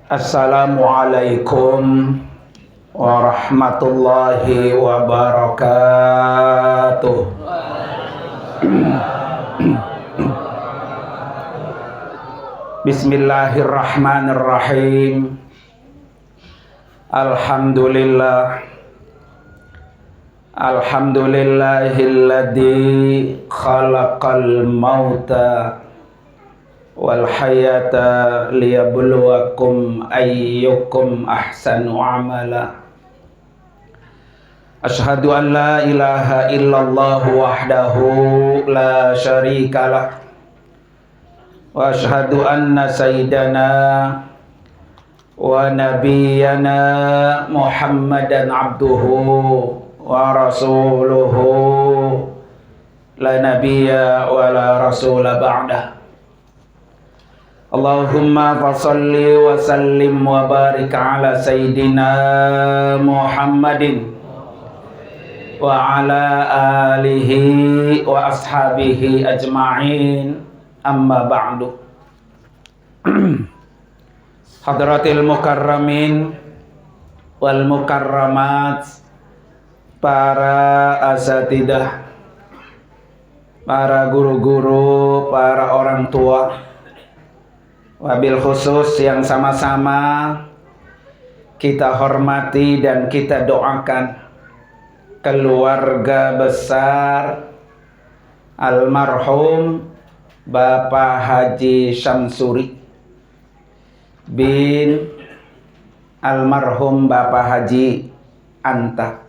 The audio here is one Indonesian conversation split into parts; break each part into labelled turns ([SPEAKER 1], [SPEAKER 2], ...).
[SPEAKER 1] Assalamualaikum warahmatullahi wabarakatuh. Bismillahirrahmanirrahim. Alhamdulillahilladzi khalaqal mauta wal hayata liyabluwakum ayyukum ahsanu amala. Asyhadu an la ilaha illallah wahdahu la syarikalah wa asyhadu anna sayyidana wa nabiyyana Muhammadan abduhu wa rasuluhu la nabiyya wa la rasula ba'dah. Allahumma fasalli wa sallim wa barik ala sayyidina Muhammadin wa ala alihi wa ashabihi ajma'in, amma ba'du. Hadratil mukarramin wal mukarramat, para asatidah, para guru-guru, para orang tua, wabil khusus yang sama-sama kita hormati dan kita doakan keluarga besar almarhum Bapak Haji Syamsuri bin almarhum Bapak Haji Anta.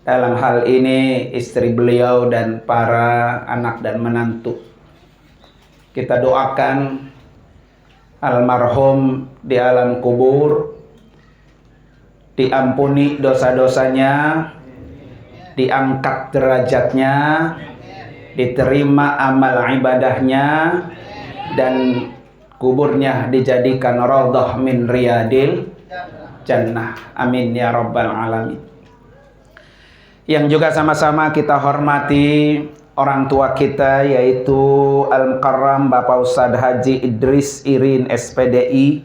[SPEAKER 1] Dalam hal ini istri beliau dan para anak dan menantu. Kita doakan almarhum di alam kubur diampuni dosa-dosanya, diangkat derajatnya, diterima amal ibadahnya, dan kuburnya dijadikan raudhah min riyadil jannah. Amin ya rabbal alamin. Yang juga sama-sama kita hormati orang tua kita, yaitu Al-Mukarram Bapak Ustadz Haji Idris Irin SPDI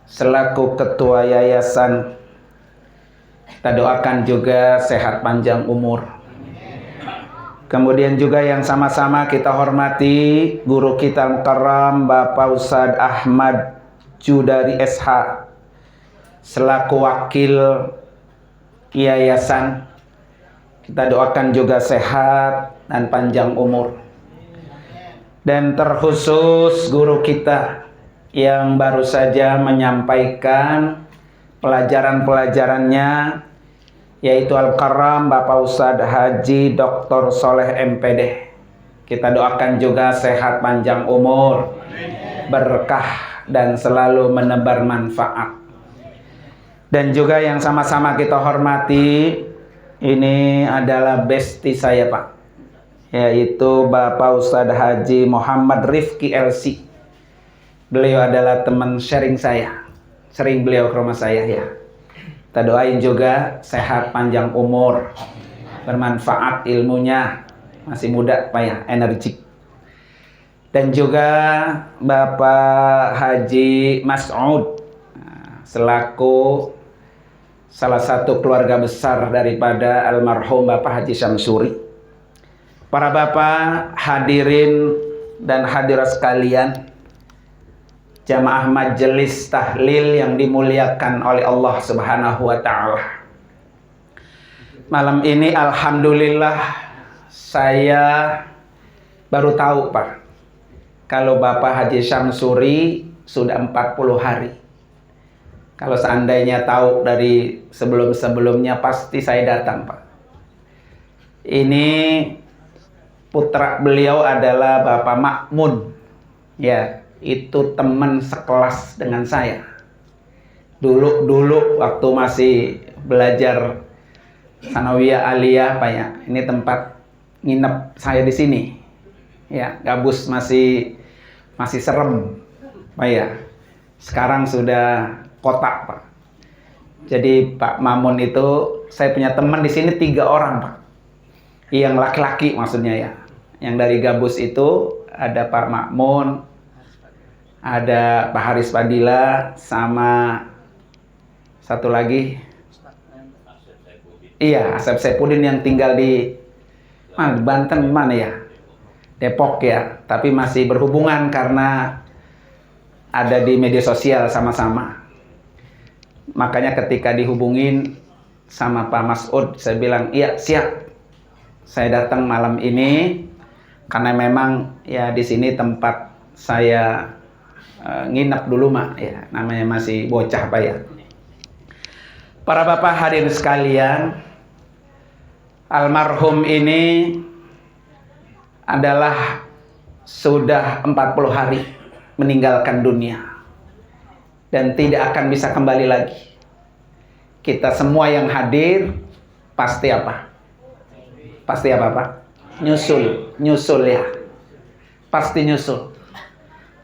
[SPEAKER 1] selaku ketua yayasan. Kita doakan juga sehat panjang umur. Kemudian juga yang sama-sama kita hormati guru kita Al-Mukarram Bapak Ustadz Ahmad Judari SH selaku wakil yayasan. Kita doakan juga sehat dan panjang umur. Dan terkhusus guru kita yang baru saja menyampaikan pelajaran-pelajarannya, yaitu Al-Mukarram Bapak Ustadz Haji Dr. Soleh MPD. Kita doakan juga sehat panjang umur, berkah dan selalu menebar manfaat. Dan juga yang sama-sama kita hormati, ini adalah besti saya Pak, yaitu Bapak Ustadz Haji Muhammad Rifki LC. Beliau adalah teman sharing saya, sering beliau ke rumah saya ya. Kita doain juga sehat panjang umur, bermanfaat ilmunya, masih muda Pak ya, energik. Dan juga Bapak Haji Mas'ud selaku salah satu keluarga besar daripada almarhum Bapak Haji Syamsuri. Para bapak, hadirin dan hadirat sekalian, jamaah majelis tahlil yang dimuliakan oleh Allah Subhanahu wa taala. Malam ini alhamdulillah saya baru tahu Pak, kalau Bapak Haji Syamsuri sudah 40 hari. Kalau seandainya tahu dari sebelum-sebelumnya pasti saya datang Pak. Ini putra beliau adalah Bapak Makmun. Ya, itu teman sekelas dengan saya. Dulu waktu masih belajar Sanawiyah Aliyah Pak ya. Ini tempat nginep saya di sini. Ya, gabus masih serem Pak ya. Sekarang sudah kotak Pak. Jadi Pak Mamun itu, saya punya teman di sini 3 orang Pak. Yang laki-laki maksudnya ya. Yang dari Gabus itu ada Pak Mamun, ada Pak Haris Padilla, sama satu lagi. Iya, Asep Saipudin yang tinggal di Banten mana ya? Depok ya. Tapi masih berhubungan karena ada di media sosial sama-sama. Makanya ketika dihubungin sama Pak Mas'ud, saya bilang, iya siap. Saya datang malam ini karena memang ya di sini tempat saya nginep dulu Mak ya, namanya masih bocah Pak ya. Para bapak hadirin sekalian, almarhum ini adalah sudah 40 hari meninggalkan dunia dan tidak akan bisa kembali lagi. Kita semua yang hadir pasti apa? Pasti apa Pak? Nyusul ya. Pasti nyusul.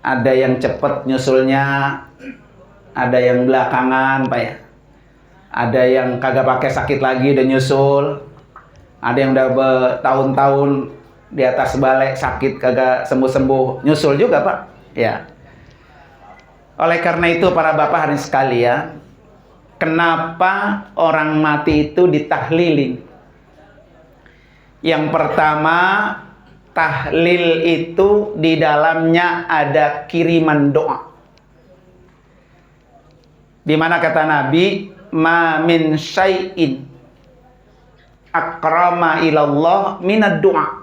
[SPEAKER 1] Ada yang cepat nyusulnya, ada yang belakangan Pak ya. Ada yang kagak pakai sakit lagi udah nyusul. Ada yang udah bertahun-tahun di atas balik sakit kagak sembuh-sembuh, nyusul juga Pak. Ya. Oleh karena itu para bapak hadirin sekalian, kenapa orang mati itu ditahlilin? Yang pertama, tahlil itu di dalamnya ada kiriman doa. Di mana kata Nabi, ma min syai'in akrama ilallah minad doa.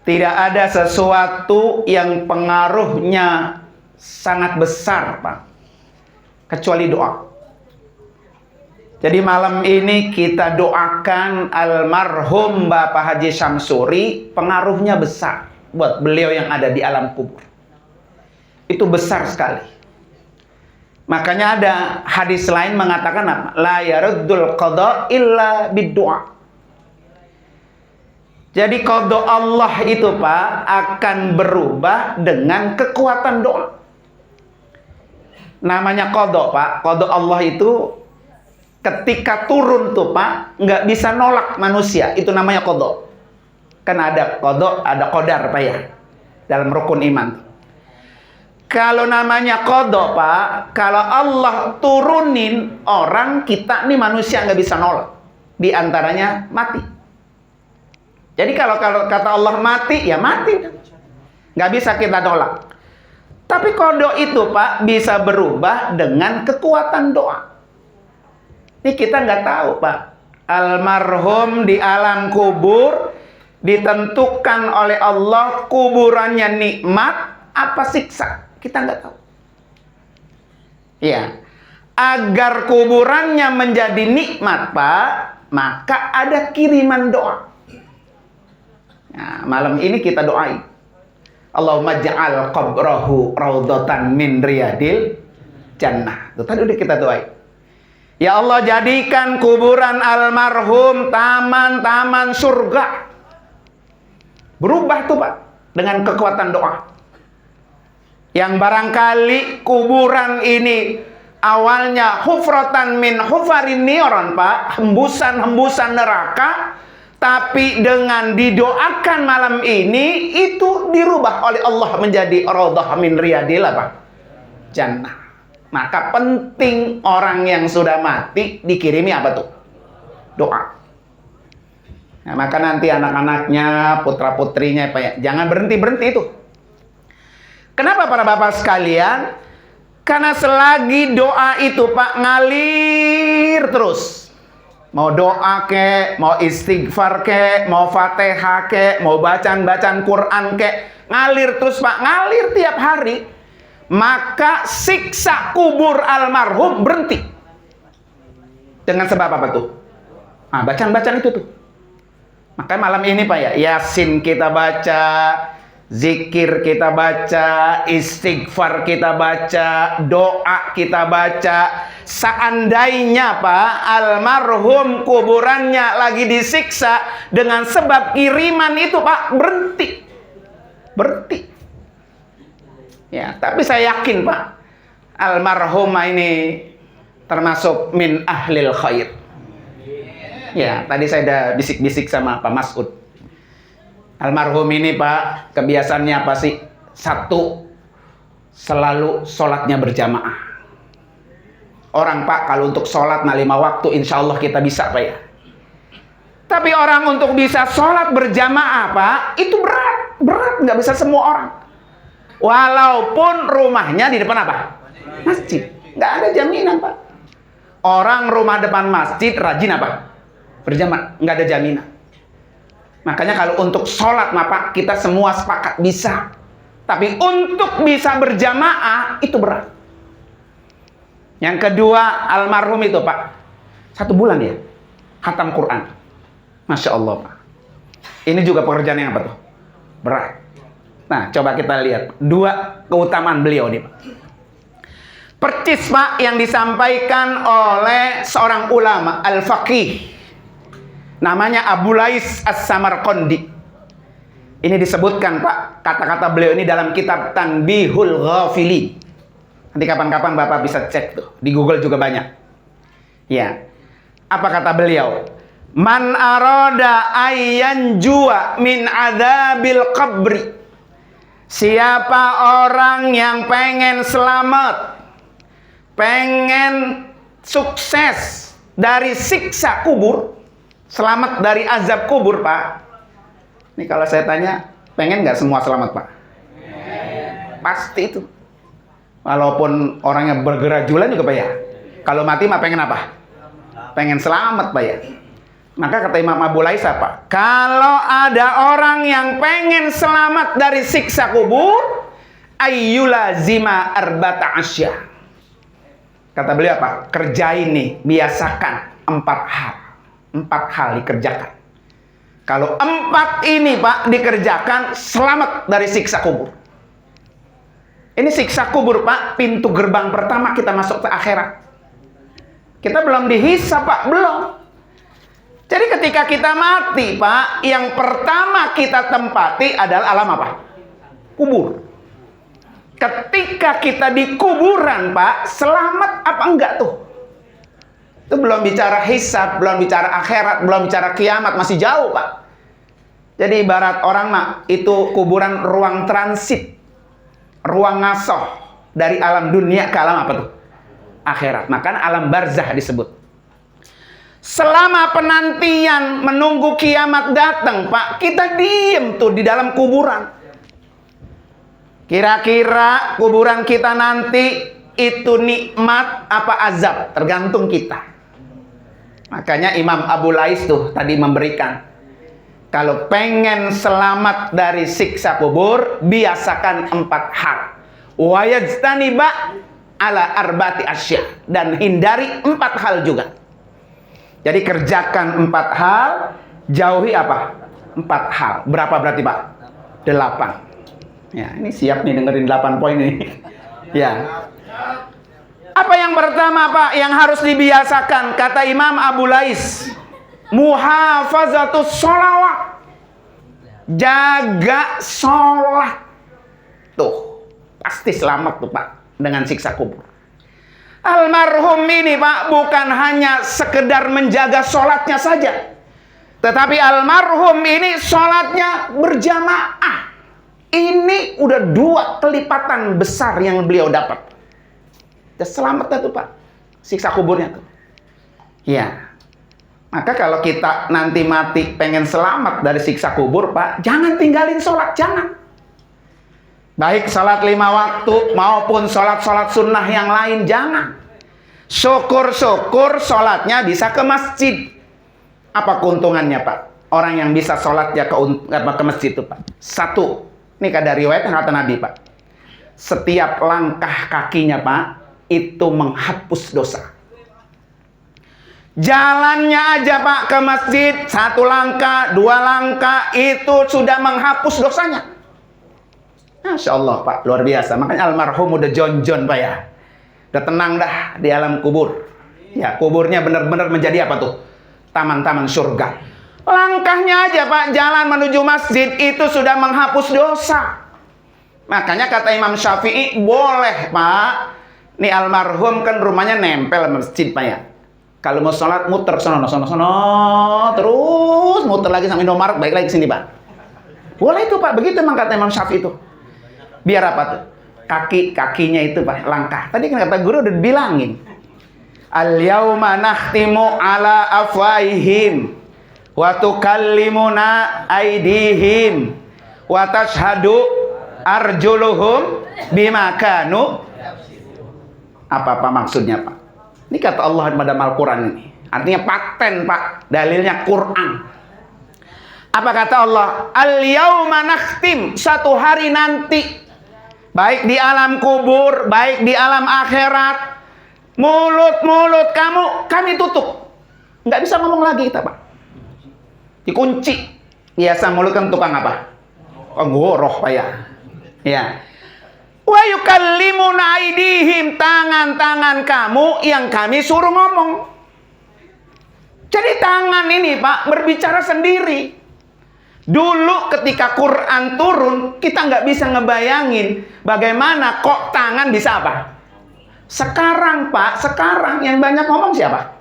[SPEAKER 1] Tidak ada sesuatu yang pengaruhnya sangat besar Pak, kecuali doa. Jadi malam ini kita doakan almarhum Bapak Haji Syamsuri, pengaruhnya besar buat beliau yang ada di alam kubur. Itu besar sekali. Makanya ada hadis lain mengatakan apa? La yaruddul qada illa biddu'a. Jadi qada Allah itu Pak akan berubah dengan kekuatan doa. Namanya qada Pak, qada Allah itu ketika turun tuh Pak, nggak bisa nolak manusia, itu namanya qada. Kan ada qada, ada qadar Pak ya, dalam rukun iman. Kalau namanya qada Pak, kalau Allah turunin orang, kita nih manusia nggak bisa nolak. Di antaranya mati. Jadi kalau kata Allah mati, ya mati. Nggak bisa kita nolak. Tapi qada itu Pak bisa berubah dengan kekuatan doa. Ini kita nggak tahu Pak. Almarhum di alam kubur ditentukan oleh Allah kuburannya nikmat apa siksa. Kita nggak tahu. Ya, agar kuburannya menjadi nikmat Pak, maka ada kiriman doa. Nah, malam ini kita doain. Allahumma ja'al qabrahu raudhatan min riyadil jannah. Itu tadi udah kita doain. Ya Allah, jadikan kuburan almarhum taman-taman surga. Berubah tuh Pak dengan kekuatan doa. Yang barangkali kuburan ini awalnya hufratan min hufarin niran Pak, hembusan-hembusan neraka, tapi dengan didoakan malam ini itu dirubah oleh Allah menjadi raudhah min riyadil apa? Jannah. Maka penting orang yang sudah mati dikirimi apa tuh? Doa. Nah, maka nanti anak-anaknya, putra-putrinya Pak ya, jangan berhenti-berhenti itu. Kenapa para bapak sekalian? Karena selagi doa itu Pak ngalir terus. Mau doa ke, mau istighfar ke, mau fatihah ke, mau bacaan Quran ke, ngalir terus Pak, ngalir tiap hari. Maka siksa kubur almarhum berhenti. Dengan sebab apa tuh? Nah, bacaan itu tuh. Makanya malam ini Pak ya, Yasin kita baca, zikir kita baca, istighfar kita baca, doa kita baca. Seandainya Pak almarhum kuburannya lagi disiksa dengan sebab kiriman itu Pak, berhenti. Ya, tapi saya yakin Pak almarhumah ini termasuk min ahlil khair. Ya, tadi saya udah bisik-bisik sama Pak Mas'ud. Almarhum ini Pak, kebiasaannya apa sih? Satu, selalu sholatnya berjamaah. Orang Pak, kalau untuk sholat 5 waktu, insya Allah kita bisa Pak ya. Tapi orang untuk bisa sholat berjamaah Pak, itu berat, nggak bisa semua orang. Walaupun rumahnya di depan apa? Masjid. Nggak ada jaminan Pak. Orang rumah depan masjid rajin apa? Berjamaah, nggak ada jaminan. Makanya kalau untuk sholat Pak, kita semua sepakat bisa. Tapi untuk bisa berjamaah itu berat. Yang kedua, almarhum itu Pak, 1 bulan ya khatam Quran. Masya Allah Pak. Ini juga pekerjaan yang apa tuh? Berat. Nah, coba kita lihat 2 keutamaan beliau nih Pak. Percis Pak yang disampaikan oleh seorang ulama al-faqih, namanya Abu Lais As-Samarqandi. Ini disebutkan Pak, kata-kata beliau ini dalam kitab Tanbihul Ghafilin. Nanti kapan-kapan Bapak bisa cek tuh, di Google juga banyak. Ya. Apa kata beliau? Man arada ayyan jua min adzabil qabri. Siapa orang yang pengen selamat, pengen sukses dari siksa kubur, selamat dari azab kubur Pak. Ini kalau saya tanya, pengen nggak semua selamat Pak? Pasti itu. Walaupun orangnya bergerajulan juga Pak ya. Kalau mati mah pengen apa? Pengen selamat Pak ya. Maka kata Imam Abu Lais apa? Kalau ada orang yang pengen selamat dari siksa kubur, ayyulazima arbata asya. Kata beliau apa? Kerjain nih, biasakan 4 hal. 4 hal dikerjakan. Kalau 4 ini Pak dikerjakan, selamat dari siksa kubur. Ini siksa kubur Pak, pintu gerbang pertama kita masuk ke akhirat. Kita belum dihisab Pak, belum. Jadi ketika kita mati Pak, yang pertama kita tempati adalah alam apa? Kubur. Ketika kita di kuburan Pak, selamat apa enggak tuh? Itu belum bicara hisab, belum bicara akhirat, belum bicara kiamat, masih jauh Pak. Jadi ibarat orang Mak, itu kuburan ruang transit, ruang ngasoh dari alam dunia ke alam apa tuh? Akhirat. Maka alam barzah disebut. Selama penantian menunggu kiamat datang Pak, kita diem tuh di dalam kuburan. Kira-kira kuburan kita nanti itu nikmat apa azab? Tergantung kita. Makanya Imam Abu Lais tuh tadi memberikan, kalau pengen selamat dari siksa kubur, biasakan 4 hal. Wa yajtaniba ala arba'ati asya, dan hindari 4 hal juga. Jadi kerjakan 4 hal, jauhi apa? 4 hal. Berapa berarti Pak? 8. Ya, ini siap nih dengerin 8 poin ini. Ya. Apa yang pertama Pak yang harus dibiasakan? Kata Imam Abu Lais, muhafazatus sholawat. Jaga sholat. Tuh, pasti selamat tuh Pak dengan siksa kubur. Almarhum ini Pak bukan hanya sekedar menjaga sholatnya saja, tetapi almarhum ini sholatnya berjamaah. Ini udah 2 kelipatan besar yang beliau dapat. Udah selamat tuh Pak siksa kuburnya tuh. Ya. Maka kalau kita nanti mati pengen selamat dari siksa kubur Pak, jangan tinggalin sholat, jangan. Baik sholat 5 waktu maupun sholat-sholat sunnah yang lain, jangan. Syukur-syukur sholatnya bisa ke masjid. Apa keuntungannya Pak? Orang yang bisa sholatnya ke masjid itu Pak. 1, ini ada riwayat yang kata Nabi Pak, setiap langkah kakinya Pak itu menghapus dosa. Jalannya aja Pak ke masjid, 1 langkah, 2 langkah itu sudah menghapus dosanya. Masya Allah Pak, luar biasa. Makanya almarhum udah jonjon Pak ya. Udah tenang dah di alam kubur. Ya, kuburnya benar-benar menjadi apa tuh? Taman-taman surga. Langkahnya aja Pak, jalan menuju masjid itu sudah menghapus dosa. Makanya kata Imam Syafi'i, boleh Pak Nih almarhum kan rumahnya nempel sama masjid, Pak ya. Kalau mau sholat muter sono, terus muter lagi sampai Indomaret, balik lagi ke sini, Pak. Boleh itu, Pak. Begitu emang kata Imam Syafi'i itu. Biar apa tuh? Kakinya itu, Pak, langkah. Tadi kan kata guru udah bilangin. Al-yauma nakhtimu ala afwaihim wa tukallimuna aydihim wa tashhadu arjuluhum bima kanu. Apa maksudnya, Pak? Ini kata Allah pada Al-Quran ini. Artinya paten, Pak. Dalilnya Quran. Apa kata Allah? Al-yauma nakhtim. Satu hari nanti, baik di alam kubur, baik di alam akhirat, mulut kamu kami tutup. Nggak bisa ngomong lagi kita, Pak. Dikunci. Biasa mulut kan tukang apa? Penggoroh, Pak ya. Ya. Wa yukallimuna aydihim, tangan-tangan kamu yang kami suruh ngomong. Jadi tangan ini, Pak, berbicara sendiri. Dulu ketika Quran turun, kita nggak bisa ngebayangin bagaimana kok tangan bisa apa. Sekarang, Pak, sekarang yang banyak ngomong siapa?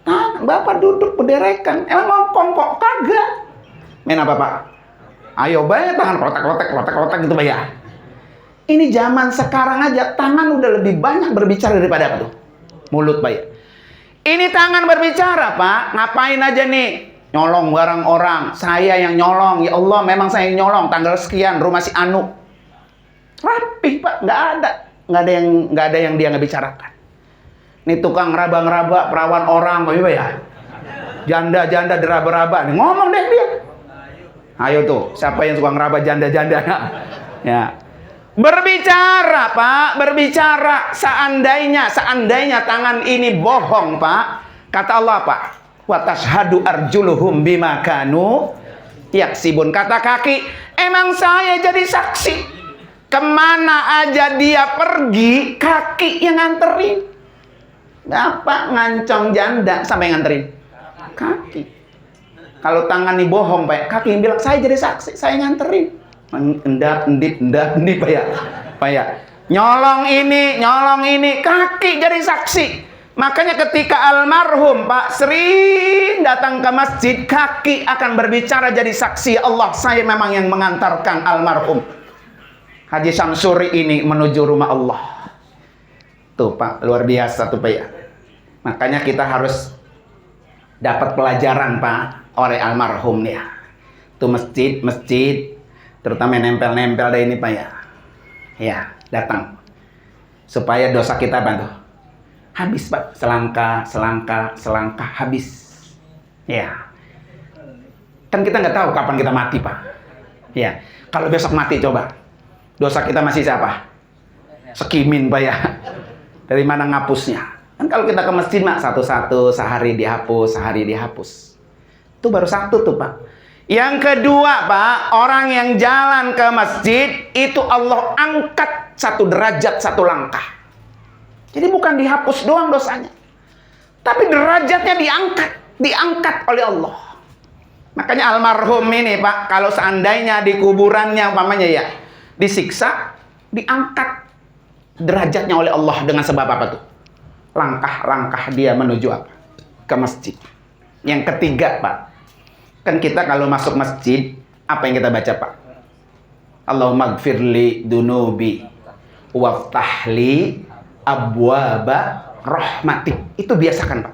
[SPEAKER 1] Nah, Bapak duduk berderekan. Emang ngomong kok kagak? Main apa, Pak? Ayo banyak tangan rotak gitu, Pak ya. Ini zaman sekarang aja tangan udah lebih banyak berbicara daripada apa tuh? Mulut, Pak ya. Ini tangan berbicara, Pak. Ngapain aja nih? Nyolong barang orang. Saya yang nyolong. Ya Allah, memang saya yang nyolong. Tanggal sekian, rumah si Anu. Rapih, Pak. Nggak ada yang dia nggak bicarakan. Nih tukang ngeraba-ngeraba perawan orang, Pak ya. Janda-janda deraba-raba. Nih, ngomong deh dia. Ayo tuh, siapa yang suka ngeraba janda-janda? Ya. Berbicara, Pak, berbicara. Seandainya tangan ini bohong, Pak. Kata Allah, Pak, wa tashhadu arjuluhum bima kanu yaksibun. Kata kaki, emang saya jadi saksi. Kemana aja dia pergi, kaki yang nganterin. Bapak ngancong janda sampai nganterin kaki. Kalau tangan ini bohong, Pak, kaki yang bilang saya jadi saksi, saya nganterin. Endap, Pak ya. Pak ya. Nyolong ini, kaki jadi saksi. Makanya ketika almarhum Pak sering datang ke masjid, kaki akan berbicara jadi saksi. Ya Allah, saya memang yang mengantarkan almarhum Haji Syamsuri ini menuju rumah Allah. Tuh, Pak, luar biasa tuh, Pak ya. Makanya kita harus dapat pelajaran, Pak, oleh almarhum nih ya. Tuh masjid terutama nempel-nempel deh ini, Pak ya. Ya, datang. Supaya dosa kita bantu habis, Pak. Selangkah habis. Ya. Kan kita nggak tahu kapan kita mati, Pak. Ya. Kalau besok mati coba. Dosa kita masih siapa? Sekimin, Pak ya. Dari mana ngapusnya? Kan kalau kita ke masjid, Mak, satu-satu, sehari dihapus. Itu baru satu tuh, Pak. Yang kedua, Pak, orang yang jalan ke masjid itu Allah angkat satu derajat, satu langkah. Jadi bukan dihapus doang dosanya, tapi derajatnya diangkat oleh Allah. Makanya almarhum ini, Pak, kalau seandainya di kuburannya umpamanya ya disiksa, diangkat derajatnya oleh Allah dengan sebab apa tuh? Langkah-langkah dia menuju apa? Ke masjid. Yang ketiga, Pak, kan kita kalau masuk masjid, apa yang kita baca, Pak? Allahumma gfirli dunubi waftahli abwaba rahmatik. Itu biasakan, Pak.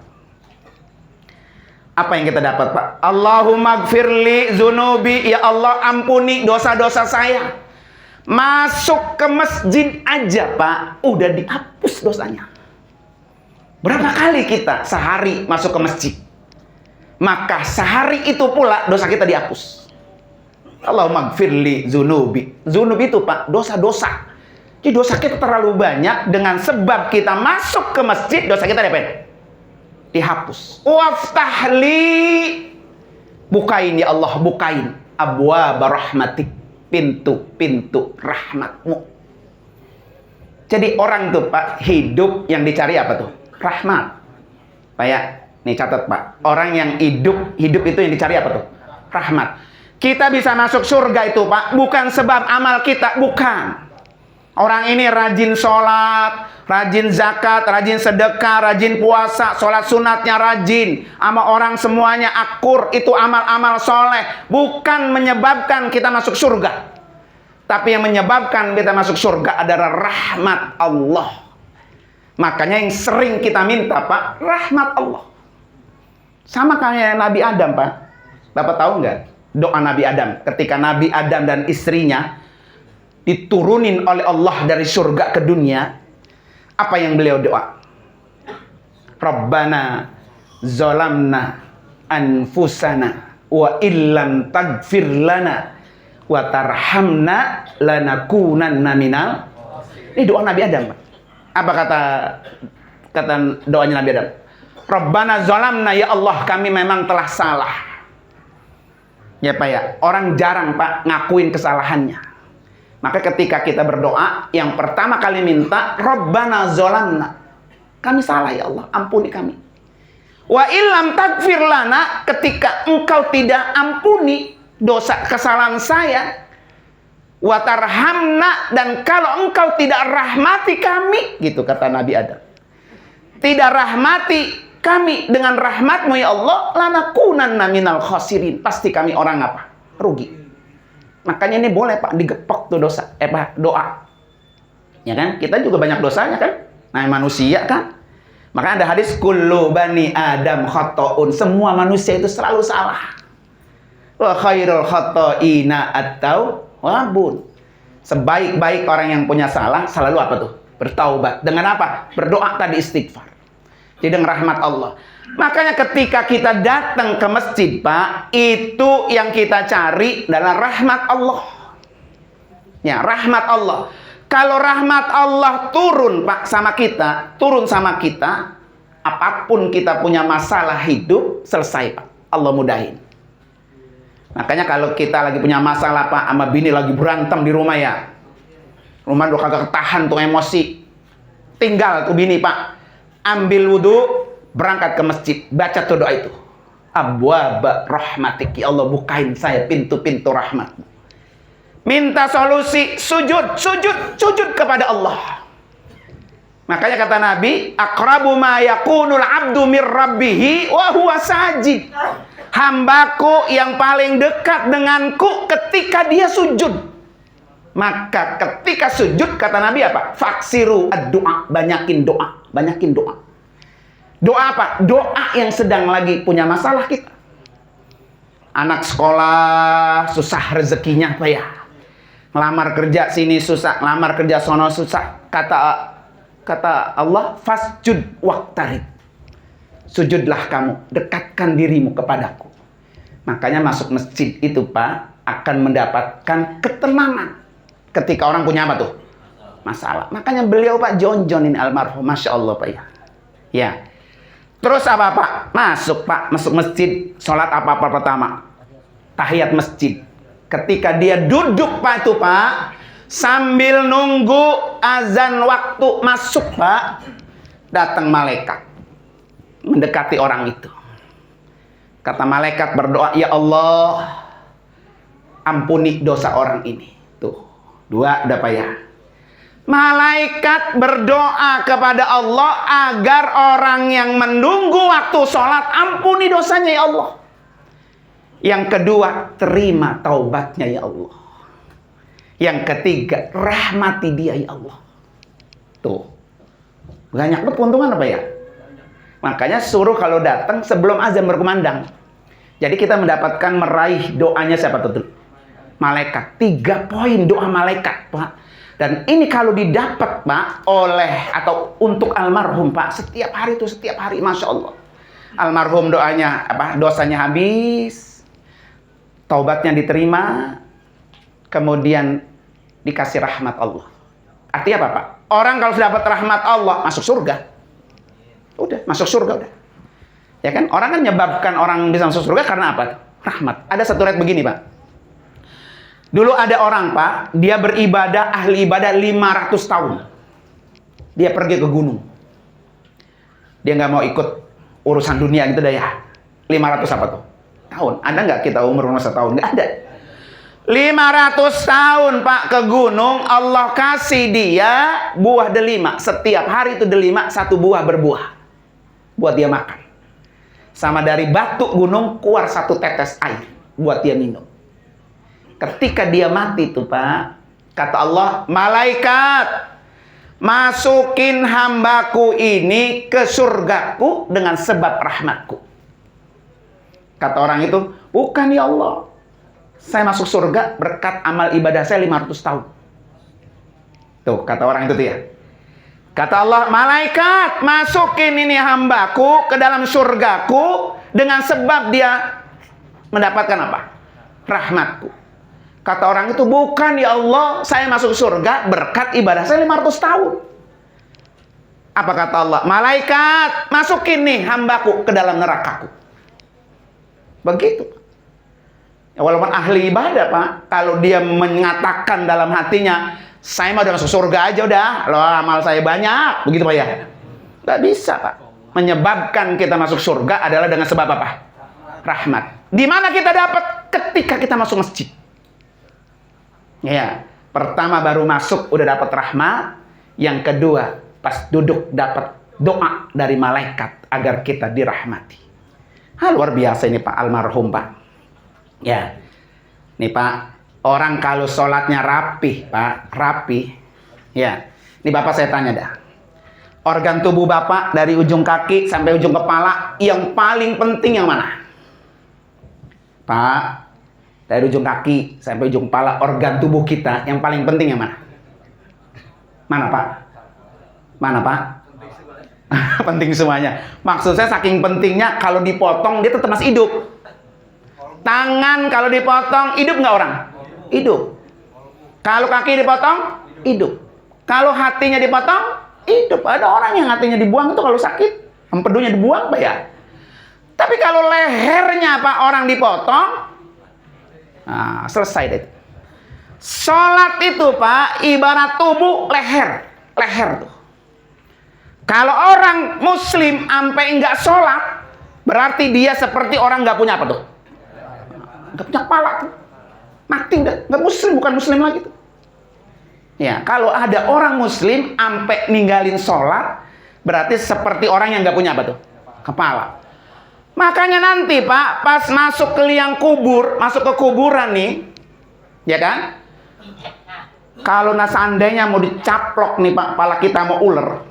[SPEAKER 1] Apa yang kita dapat, Pak? Allahumma gfirli dunubi, ya Allah ampuni dosa-dosa saya. Masuk ke masjid aja, Pak, udah dihapus dosanya. Berapa kali kita sehari masuk ke masjid? Maka sehari itu pula dosa kita dihapus. Allahumma gfirli zunubi. Zunubi itu, Pak, dosa-dosa. Jadi dosa kita terlalu banyak, dengan sebab kita masuk ke masjid, dosa kita dihapus. Waftahli, bukain ya Allah, bukain abwab rahmatik, pintu-pintu rahmatmu. Jadi orang tuh, Pak, hidup yang dicari apa tuh? Rahmat. Pak ya, nih catat, Pak. Orang yang hidup itu yang dicari apa tuh? Rahmat. Kita bisa masuk surga itu, Pak, bukan sebab amal kita, bukan. Orang ini rajin sholat, rajin zakat, rajin sedekah, rajin puasa, sholat sunatnya rajin. Sama orang semuanya akur, itu amal-amal soleh. Bukan menyebabkan kita masuk surga. Tapi yang menyebabkan kita masuk surga adalah rahmat Allah. Makanya yang sering kita minta, Pak, rahmat Allah. Sama kayak Nabi Adam, Pak. Bapak tahu nggak doa Nabi Adam? Ketika Nabi Adam dan istrinya diturunin oleh Allah dari surga ke dunia, apa yang beliau doa? Rabbana zalamna anfusana wa illam tagfir lana wa tarhamna lanakunanna minal. Ini doa Nabi Adam. Apa kata doanya Nabi Adam? Rabbana zalamna, ya Allah, kami memang telah salah. Ya Pak ya, orang jarang Pak ngakuin kesalahannya. Maka ketika kita berdoa, yang pertama kali minta, Rabbana zalamna. Kami salah ya Allah, ampuni kami. Wa illam tagfir lana, ketika engkau tidak ampuni dosa kesalahan saya, wa tarhamna, dan kalau engkau tidak rahmati kami, gitu kata Nabi Adam. Tidak rahmati kami dengan rahmatmu ya Allah, lanakunanna minal khasirin. Pasti kami orang apa? Rugi. Makanya ini boleh Pak digepok tuh dosa, Pak, doa. Ya kan? Kita juga banyak dosanya kan? Nah, manusia kan? Maka ada hadis kullu bani Adam khata'un. Semua manusia itu selalu salah. Wa khairul khata'ina at-tawwabun. Sebaik-baik orang yang punya salah selalu apa tuh? Bertaubat. Dengan apa? Berdoa tadi, istighfar. Jadi dengan rahmat Allah. Makanya ketika kita datang ke masjid, Pak, itu yang kita cari adalah rahmat Allah. Ya, rahmat Allah. Kalau rahmat Allah turun, Pak, turun sama kita, apapun kita punya masalah hidup, selesai, Pak. Allah mudahin. Makanya kalau kita lagi punya masalah, Pak, sama bini lagi berantem di rumah ya. Rumah udah kagak ketahan tuh emosi. Tinggal tuh bini, Pak. Ambil wudhu, berangkat ke masjid, baca tuh doa itu. Abwaba rahmatik, ya Allah, bukain saya pintu-pintu rahmat. Minta solusi, sujud kepada Allah. Makanya kata Nabi, aqrabu ma yakunul abdu mir rabbihi wa huwa sajid. Hambaku yang paling dekat denganku ketika dia sujud. Maka ketika sujud, kata Nabi apa? Faksiru ad-doa, banyakin doa, banyakin doa. Doa apa? Doa yang sedang lagi punya masalah kita. Anak sekolah susah rezekinya apa ya? Ngelamar kerja sini susah, ngelamar kerja sono susah. Kata Allah, fasjud waqtarib. Sujudlah kamu, dekatkan dirimu kepadaku. Makanya masuk masjid itu, Pak, akan mendapatkan ketenangan. Ketika orang punya apa tuh? Masalah. Makanya beliau, Pak, John ini almarhum, Masya Allah, Pak ya. Ya. Terus apa, Pak? Masuk masjid, sholat apa pertama? Tahiyat masjid. Ketika dia duduk, Pak, itu, Pak, sambil nunggu azan waktu masuk, Pak, datang malaikat mendekati orang itu. Kata malaikat berdoa, ya Allah, ampuni dosa orang ini. Tuh, dua udah, Pak ya. Malaikat berdoa kepada Allah agar orang yang menunggu waktu sholat ampuni dosanya ya Allah. Yang kedua, terima taubatnya ya Allah. Yang ketiga, rahmati dia ya Allah. Tuh, banyak banget keuntungan apa ya? Makanya suruh kalau datang sebelum azan berkumandang. Jadi kita mendapatkan meraih doanya siapa tuh? Malaikat. 3 poin doa malaikat, Pak. Dan ini kalau didapat, Pak, oleh atau untuk almarhum, Pak, setiap hari, Masya Allah. Almarhum doanya apa? Dosanya habis, taubatnya diterima, kemudian dikasih rahmat Allah. Artinya apa, Pak? Orang kalau sudah dapat rahmat Allah masuk surga. Udah, masuk surga udah. Ya kan? Orang kan menyebabkan orang bisa masuk surga karena apa? Rahmat. Ada satu ayat begini, Pak. Dulu ada orang, Pak, dia beribadah, ahli ibadah 500 tahun. Dia pergi ke gunung. Dia nggak mau ikut urusan dunia gitu dah ya. 500 apa tuh? Tahun. Ada nggak kita umur 1 tahun? Nggak ada. 500 tahun Pak ke gunung, Allah kasih dia buah delima. Setiap hari itu delima, satu buah berbuah buat dia makan. Sama dari batu gunung keluar satu tetes air buat dia minum. Ketika dia mati tuh Pak, kata Allah, malaikat, masukin hambaku ini ke surgaku dengan sebab rahmatku. Kata orang itu, bukan ya Allah, saya masuk surga berkat amal ibadah saya 500 tahun. Tuh, kata orang itu tuh ya. Kata Allah, malaikat, masukin ini hambaku ke dalam surgaku dengan sebab dia mendapatkan apa? Rahmatku. Kata orang itu, bukan ya Allah, saya masuk surga berkat ibadah saya 500 tahun. Apa kata Allah? Malaikat, masukin nih hambaku ke dalam nerakaku. Begitu. Ya, walaupun ahli ibadah Pak, kalau dia mengatakan dalam hatinya, saya mau udah masuk surga aja udah, loh amal saya banyak, begitu Pak ya? Nggak bisa Pak. Menyebabkan kita masuk surga adalah dengan sebab apa? Rahmat. Di mana kita dapat? Ketika kita masuk masjid. Ya, pertama baru masuk udah dapat rahmat, yang kedua pas duduk dapat doa dari malaikat agar kita dirahmati. Luar biasa ini Pak almarhum Pak. Ya, nih Pak, orang kalau sholatnya rapi, Pak, rapi. Ya, ini Bapak saya tanya dah. Organ tubuh Bapak dari ujung kaki sampai ujung kepala, yang paling penting yang mana? Pak, dari ujung kaki sampai ujung kepala, organ tubuh kita yang paling penting yang mana? Mana Pak? Mana Pak? Penting semuanya. Maksud saya saking pentingnya, kalau dipotong dia tetap masih hidup. Tangan kalau dipotong, hidup nggak orang? Hidup. Kalau kaki dipotong, hidup. Kalau hatinya dipotong, hidup. Ada orang yang hatinya dibuang itu kalau sakit, empedunya dibuang Pak ya. Tapi kalau lehernya Pak orang dipotong, nah, selesai deh. Sholat itu Pak ibarat tubuh leher, leher tuh. Kalau orang muslim sampai nggak sholat, berarti dia seperti orang nggak punya apa tuh? Nggak punya kepala tuh. Mati udah, nggak muslim, bukan muslim lagi tuh. Ya, kalau ada orang muslim sampai ninggalin sholat, berarti seperti orang yang nggak punya apa tuh? Kepala. Makanya nanti Pak, pas masuk ke liang kubur, masuk ke kuburan nih, ya kan? Kalau seandainya mau dicaplok nih Pak, kepala kita mau ular,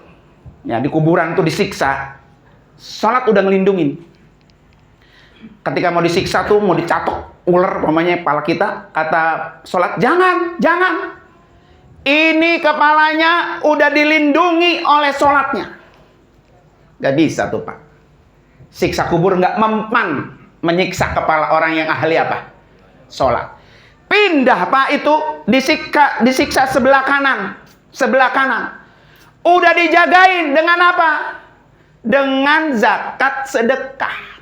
[SPEAKER 1] ya di kuburan tuh disiksa, sholat udah ngelindungin. Ketika mau disiksa tuh, mau dicatok ular, namanya kepala kita, kata sholat, jangan, jangan. Ini kepalanya udah dilindungi oleh sholatnya. Gak bisa tuh Pak. Siksa kubur nggak mempan menyiksa kepala orang yang ahli apa? Sholat. Pindah Pak itu disiksa sebelah kanan, sebelah kanan. Udah dijagain dengan apa? Dengan zakat sedekah.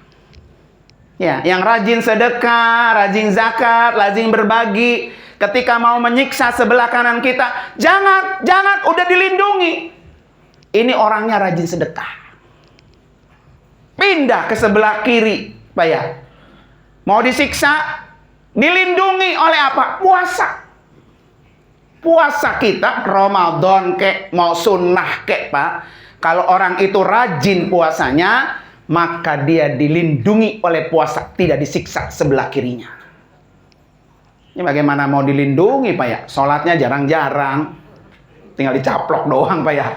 [SPEAKER 1] Ya, yang rajin sedekah, rajin zakat, rajin berbagi. Ketika mau menyiksa sebelah kanan kita, jangan, jangan, udah dilindungi. Ini orangnya rajin sedekah. Pindah ke sebelah kiri, Pak ya. Mau disiksa, dilindungi oleh apa? Puasa. Puasa kita, Ramadan kek, mau sunnah kek Pak. Kalau orang itu rajin puasanya, maka dia dilindungi oleh puasa, tidak disiksa sebelah kirinya. Ini bagaimana mau dilindungi Pak ya? Sholatnya jarang-jarang, tinggal dicaplok doang Pak ya.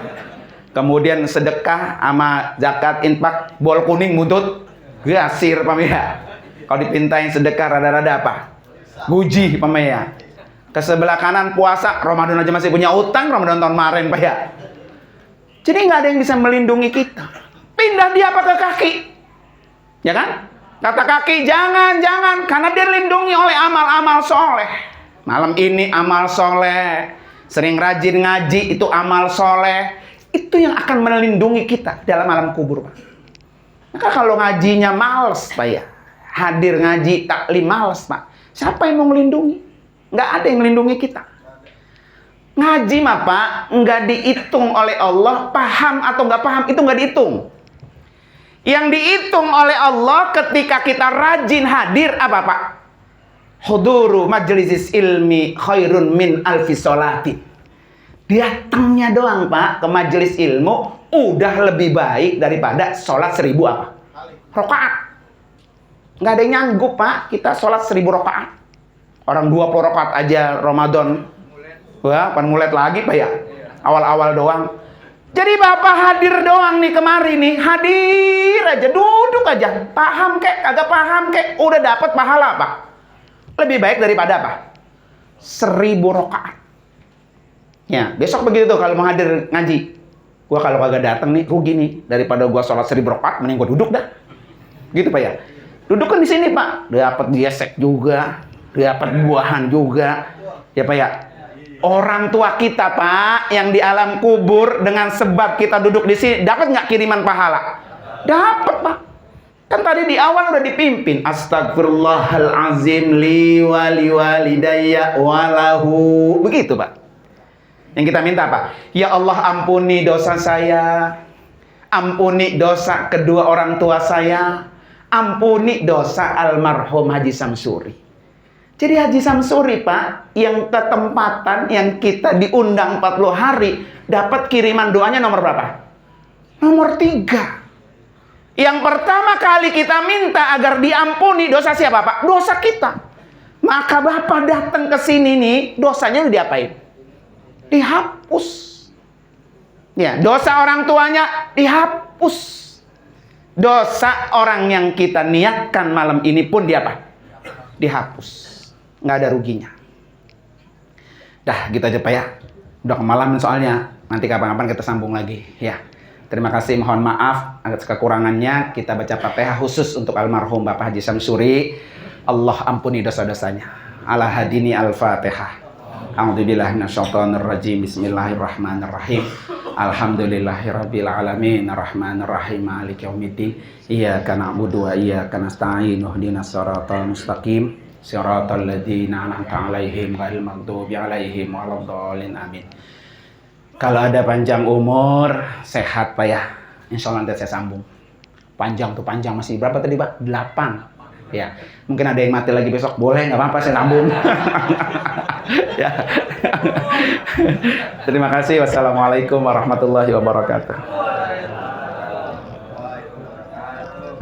[SPEAKER 1] Kemudian sedekah sama zakat infak, bol kuning buntut gasir Pak ya. Kalau dipintain sedekah rada-rada apa? Guji Pak ya. Ke sebelah kanan puasa, Ramadan aja masih punya utang, Ramadan tahun kemarin Pak ya. Jadi nggak ada yang bisa melindungi kita. Pindah dia apa ke kaki? Ya kan? Kata kaki, jangan, jangan. Karena dia dilindungi oleh amal-amal soleh. Malam ini amal soleh. Sering rajin ngaji, itu amal soleh. Itu yang akan melindungi kita dalam alam kubur Pak. Maka kalau ngajinya males Pak ya. Hadir ngaji, taklim males Pak. Siapa yang mau melindungi? Nggak ada yang melindungi kita. Ngaji mah Pak, nggak dihitung oleh Allah. Paham atau nggak paham, itu nggak dihitung. Yang dihitung oleh Allah ketika kita rajin hadir apa Pak? huduru majlisis ilmi khairun min alfi sholati. Datangnya doang Pak ke majelis ilmu udah lebih baik daripada sholat 1000 apa? Rakaat. Nggak ada yang nyanggup Pak kita sholat 1000 rakaat. Orang 20 rakaat aja Ramadan. Wah, pan mulet lagi Pak ya. Awal-awal doang. Jadi Bapak hadir doang nih kemari nih, hadir aja, duduk aja. Paham kek, kagak paham kek, udah dapat pahala Pak. Lebih baik daripada apa? 1000 rakaat. Ya, besok begitu tuh kalau mau hadir ngaji. Gua kalau kagak datang nih rugi nih, daripada gua sholat 1000 rakaat mending gua duduk dah. Gitu Pak ya. Duduk kan di sini Pak, dapat gesek juga, dapat buahan juga. Ya Pak ya. Orang tua kita Pak yang di alam kubur dengan sebab kita duduk di sini dapat nggak kiriman pahala? Dapat Pak. Kan tadi di awal udah dipimpin astagfirullahalazim li wali walidayya walahu. Begitu Pak. Yang kita minta Pak, ya Allah ampuni dosa saya, ampuni dosa kedua orang tua saya, ampuni dosa almarhum Haji Samsuri. Jadi Haji Samsuri Pak, yang ketempatan yang kita diundang 40 hari, dapat kiriman doanya nomor berapa? Nomor 3. Yang pertama kali kita minta agar diampuni dosa siapa Pak? Dosa kita. Maka Bapak datang ke sini nih, dosanya udah diapain? Dihapus. Ya, dosa orang tuanya dihapus. Dosa orang yang kita niatkan malam ini pun diapa? Dihapus. Nggak ada ruginya. Dah gitu aja Pak ya. Udah kemalaman soalnya. Nanti kapan-kapan kita sambung lagi ya. Terima kasih, mohon maaf atas kekurangannya. Kita baca Fatihah khusus untuk almarhum Bapak Haji Samsuri. Allah ampuni dosa-dosanya. Ala hadini al-Fatihah. A'udzubillahi minasyaitonirrajim. Bismillahirrahmanirrahim. Alhamdulillahirabbil alamin arrahmanir rahim maliki yaumiddin. Iyyaka na'budu wa iyyaka nasta'in. Ihdinas siratal mustaqim. Siratal ladzina an'amta 'alaihim ghairil maghdubi 'alaihim waladdallin. Amin. Kalau ada panjang umur, sehat Pak ya. Insyaallah nanti saya sambung. Panjang tuh panjang masih berapa tadi Pak? 8. Ya. Mungkin ada yang mati lagi besok, boleh nggak apa-apa saya sambung. Ya. Terima kasih. Wassalamualaikum warahmatullahi wabarakatuh.